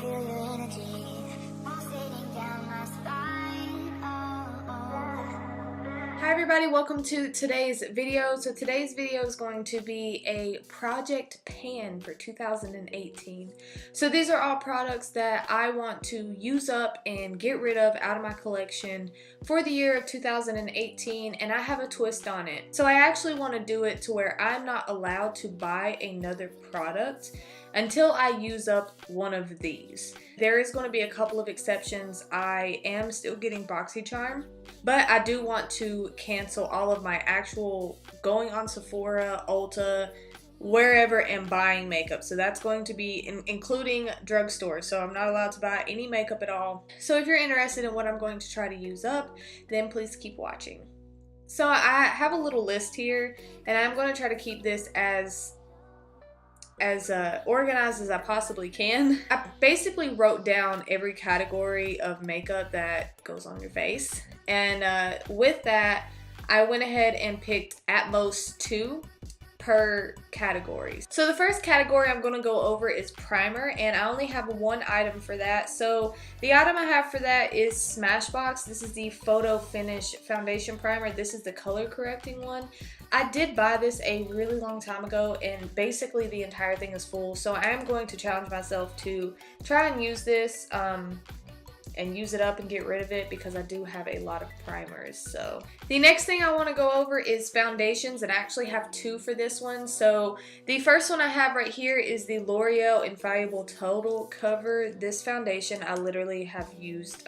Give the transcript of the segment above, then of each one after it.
feel your energy pulsating down my spine. Hi everybody, welcome to today's video. So today's video is going to be a project pan for 2018. So these are all products that I want to use up and get rid of out of my collection for the year of 2018, and I have a twist on it. So I actually want to do it to where I'm not allowed to buy another product until I use up one of these. There is going to be a couple of exceptions. I am still getting BoxyCharm, but I do want to cancel all of my actual going on Sephora, Ulta, wherever, and buying makeup. So that's going to be including drugstores. So I'm not allowed to buy any makeup at all. So if you're interested in what I'm going to try to use up, then please keep watching. So I have a little list here, and I'm going to try to keep this as organized as I possibly can. I basically wrote down every category of makeup that goes on your face, and with that I went ahead and picked at most 2 per category. So the first category I'm going to go over is primer, and I only have one item for that. So the item I have for that is Smashbox. This is the Photofinish foundation primer. This is the color correcting one. I did buy this a really long time ago, and basically the entire thing is full. So I am going to challenge myself to try and use this and use it up and get rid of it, because I do have a lot of primers. So the next thing I want to go over is foundations, and I actually have 2 for this one. So the first one I have right here is the Loreal Infallible Total Cover. This foundation I literally have used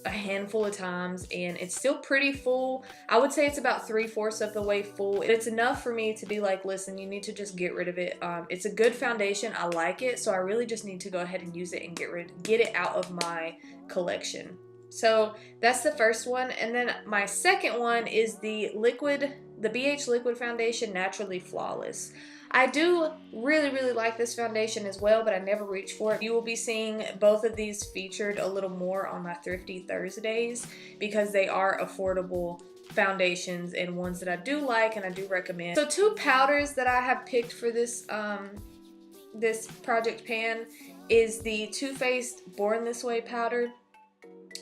a handful of times, and it's still pretty full. I would say it's about 3/4 of the way full. It's enough for me to be like, listen, you need to just get rid of it. It's a good foundation. I like it, so I really just need to go ahead and use it and get it out of my collection. So that's the first one. And then my second one is the BH Liquid Foundation Naturally Flawless. I do really like this foundation as well, but I never reach for it. You will be seeing both of these featured a little more on my Thrifty Thursdays, because they are affordable foundations and ones that I do like and I do recommend. So 2 powders that I have picked for this this project pan is the Too Faced Born This Way powder.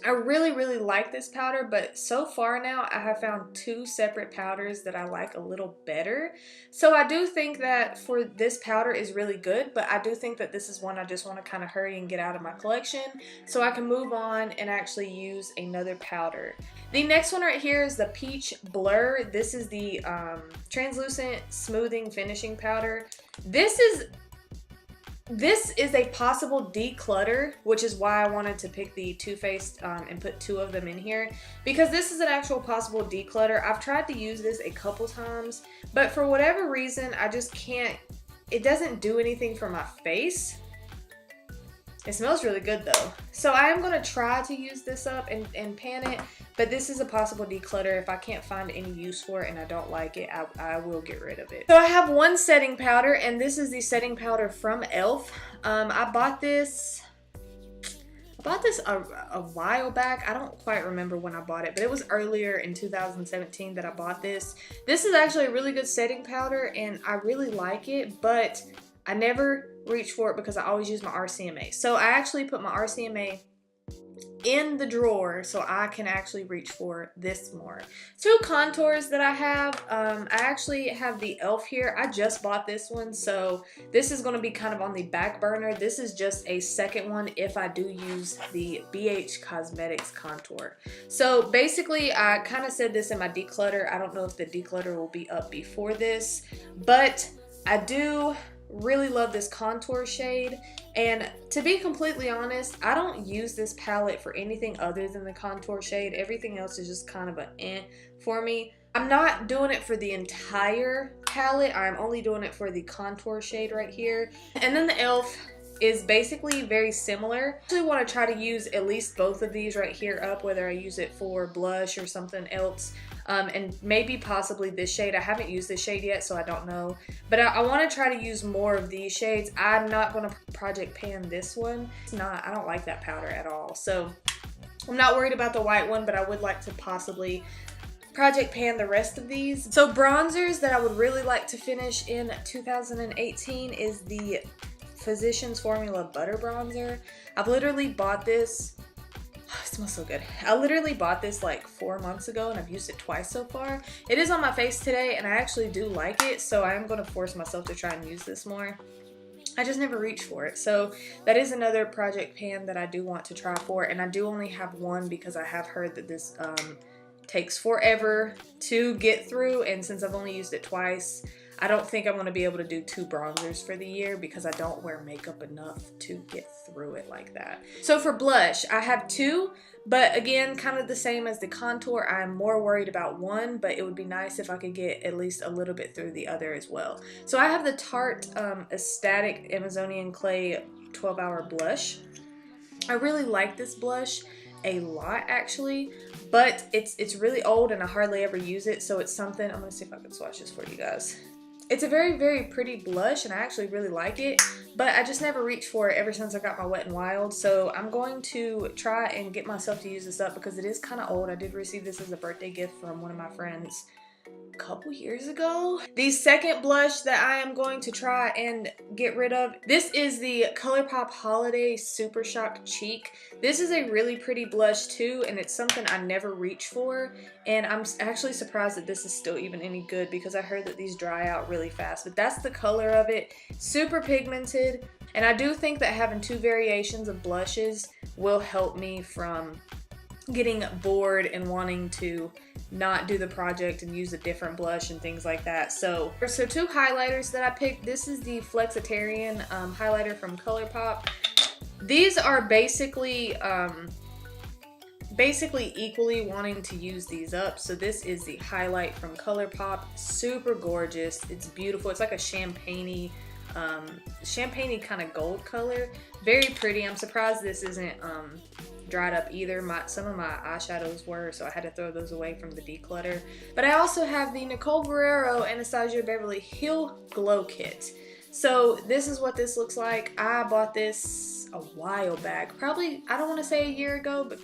I really like this powder, but so far now I have found 2 separate powders that I like a little better. So I do think that for this powder is really good, but I do think that this is one I just want to kind of hurry and get out of my collection so I can move on and actually use another powder. The next one right here is the Peach Blur. This is the translucent smoothing finishing powder. This is a possible declutter, which is why I wanted to pick the Too Faced and put 2 of them in here, because this is an actual possible declutter. I've tried to use this a couple times, but for whatever reason, I just can't. It doesn't do anything for my face. It smells really good though. So I am going to try to use this up and pan it, but this is a possible declutter. If I can't find any use for it and I don't like it, I will get rid of it. So I have one setting powder, and this is the setting powder from e.l.f. I bought this a while back. I don't quite remember when I bought it, but it was earlier in 2017 that I bought this. This is actually a really good setting powder, and I really like it, but I never reach for it because I always use my RCMA. So I actually put my RCMA in the drawer so I can actually reach for this more. 2 contours that I have. I actually have the e.l.f. here. I just bought this one, so this is going to be kind of on the back burner. This is just a second one if I do use the BH Cosmetics contour. So basically, I kind of said this in my declutter. I don't know if the declutter will be up before this, but I do really love this contour shade, and to be completely honest, I don't use this palette for anything other than the contour shade. Everything else is just kind of an eh for me. I'm not doing it for the entire palette. I'm only doing it for the contour shade right here. And then the e.l.f. is basically very similar. I actually want to try to use at least both of these right here up, whether I use it for blush or something else. And maybe possibly this shade. I haven't used this shade yet, so I don't know. But I want to try to use more of these shades. I'm not going to project pan this one. I don't like that powder at all. So I'm not worried about the white one, but I would like to possibly project pan the rest of these. So bronzers that I would really like to finish in 2018 is the Physicians Formula Butter Bronzer. I've literally bought this. It smells so good. I literally bought this like 4 months ago and I've used it twice so far. It is on my face today and I actually do like it, so I am going to force myself to try and use this more. I just never reach for it. So that is another project pan that I do want to try for, and I do only have one because I have heard that this takes forever to get through, and since I've only used it twice, I don't think I'm going to be able to do 2 bronzers for the year because I don't wear makeup enough to get through it like that. So for blush, I have 2, but again, kind of the same as the contour. I'm more worried about one, but it would be nice if I could get at least a little bit through the other as well. So I have the Tarte Estatic Amazonian Clay 12-Hour Blush. I really like this blush a lot actually, but it's really old and I hardly ever use it, so it's something. I'm going to see if I can swatch this for you guys. It's a very, very pretty blush and I actually really like it, but I just never reached for it ever since I got my Wet n Wild. So I'm going to try and get myself to use this up because it is kind of old. I did receive this as a birthday gift from one of my friends a couple years ago. The second blush that I am going to try and get rid of, this is the Colourpop Holiday Super Shock Cheek. This is a really pretty blush too, and it's something I never reach for, and I'm actually surprised that this is still even any good because I heard that these dry out really fast, but that's the color of it. Super pigmented, and I do think that having 2 variations of blushes will help me from getting bored and wanting to not do the project and use a different blush and things like that. So 2 highlighters that I picked. This is the Flexitarian highlighter from Colourpop. These are basically equally wanting to use these up. So this is the highlight from Colourpop. Super gorgeous. It's beautiful. It's like a champagne-y kind of gold color. Very pretty. I'm surprised this isn't dried up either. Some of my eyeshadows were, so I had to throw those away from the declutter. But I also have the Nicole Guerrero Anastasia Beverly Hill Glow Kit. So this is what this looks like. I bought this a while back, probably, I don't want to say a year ago, but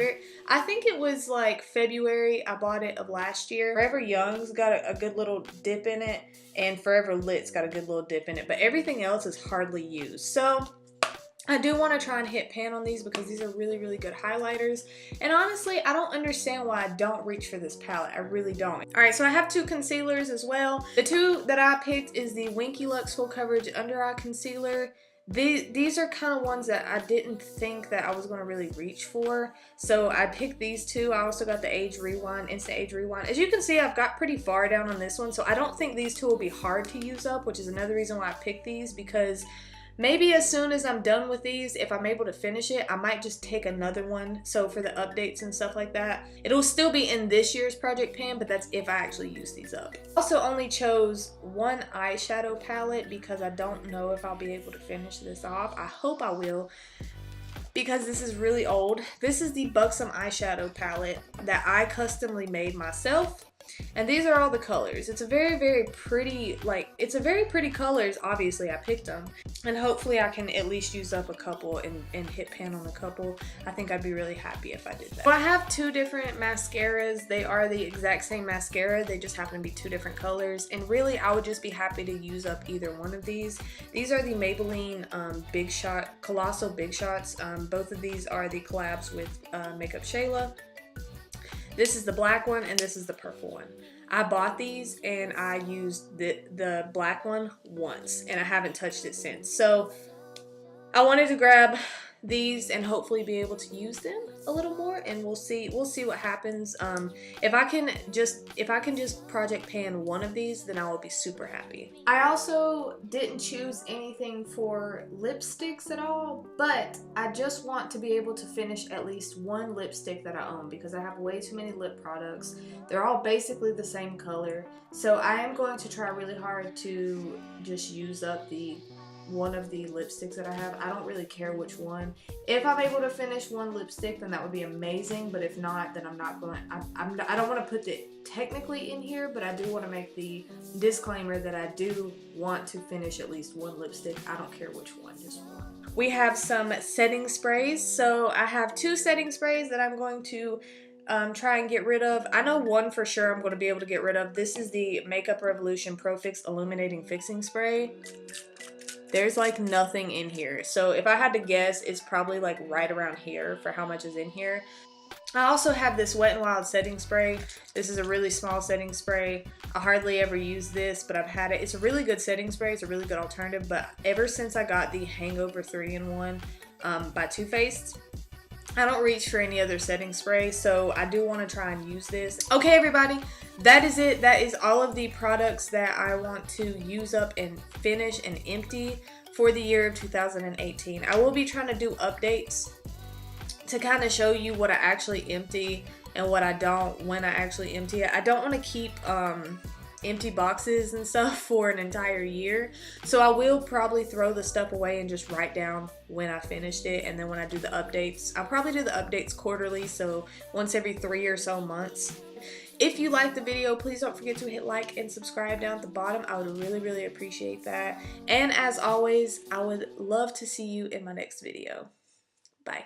I think it was like February I bought it of last year. Forever Young's got a good little dip in it, and Forever Lit's got a good little dip in it, but everything else is hardly used. So I do want to try and hit pan on these because these are really, really good highlighters. And honestly, I don't understand why I don't reach for this palette. I really don't. Alright, so I have 2 concealers as well. The 2 that I picked is the Winky Lux Full Coverage Under Eye Concealer. These are kind of ones that I didn't think that I was going to really reach for. So I picked these 2. I also got the Age Rewind, Instant Age Rewind. As you can see, I've got pretty far down on this one. So I don't think these 2 will be hard to use up, which is another reason why I picked these, because maybe as soon as I'm done with these, if I'm able to finish it, I might just take another one. So for the updates and stuff like that, it'll still be in this year's project pan, but that's if I actually use these up. Also only chose 1 eyeshadow palette because I don't know if I'll be able to finish this off. I hope I will, because this is really old. This is the Buxom eyeshadow palette that I customly made myself. And these are all the colors. It's a very, very pretty, it's a very pretty colors. Obviously, I picked them. And hopefully I can at least use up a couple and hit pan on a couple. I think I'd be really happy if I did that. So I have 2 different mascaras. They are the exact same mascara. They just happen to be 2 different colors. And really, I would just be happy to use up either one of these. These are the Maybelline Big Shot, Colossal Big Shots. Both of these are the collabs with Makeup Shayla. This is the black one and this is the purple one. I bought these and I used the black one once and I haven't touched it since. So I wanted to grab these and hopefully be able to use them a little more, and we'll see what happens. If I can just project pan one of these, then I will be super happy. I also didn't choose anything for lipsticks at all, but I just want to be able to finish at least 1 lipstick that I own because I have way too many lip products. They're all basically the same color, so I am going to try really hard to just use up one of the lipsticks that I have. I don't really care which one. If I'm able to finish 1 lipstick, then that would be amazing, but if not, then I'm not going. I don't want to put it technically in here, but I do want to make the disclaimer that I do want to finish at least 1 lipstick. I don't care which one, just 1. We have some setting sprays. So I have 2 setting sprays that I'm going to try and get rid of. I know one for sure I'm going to be able to get rid of. This is the Makeup Revolution Pro Fix Illuminating Fixing Spray. There's like nothing in here. So if I had to guess, it's probably like right around here for how much is in here. I also have this Wet n Wild setting spray. This is a really small setting spray. I hardly ever use this, but I've had it. It's a really good setting spray. It's a really good alternative, but ever since I got the Hangover 3-in-1 by Too Faced, I don't reach for any other setting spray, so I do want to try and use this. Okay, everybody, that is it. That is all of the products that I want to use up and finish and empty for the year of 2018. I will be trying to do updates to kind of show you what I actually empty and what I don't when I actually empty it. I don't want to keep empty boxes and stuff for an entire year, so I will probably throw the stuff away and just write down when I finished it, and then when I do the updates, I'll probably do the updates quarterly, so once every 3 or so months. If you liked the video, please don't forget to hit like and subscribe down at the bottom. I would really appreciate that, and as always, I would love to see you in my next video. Bye.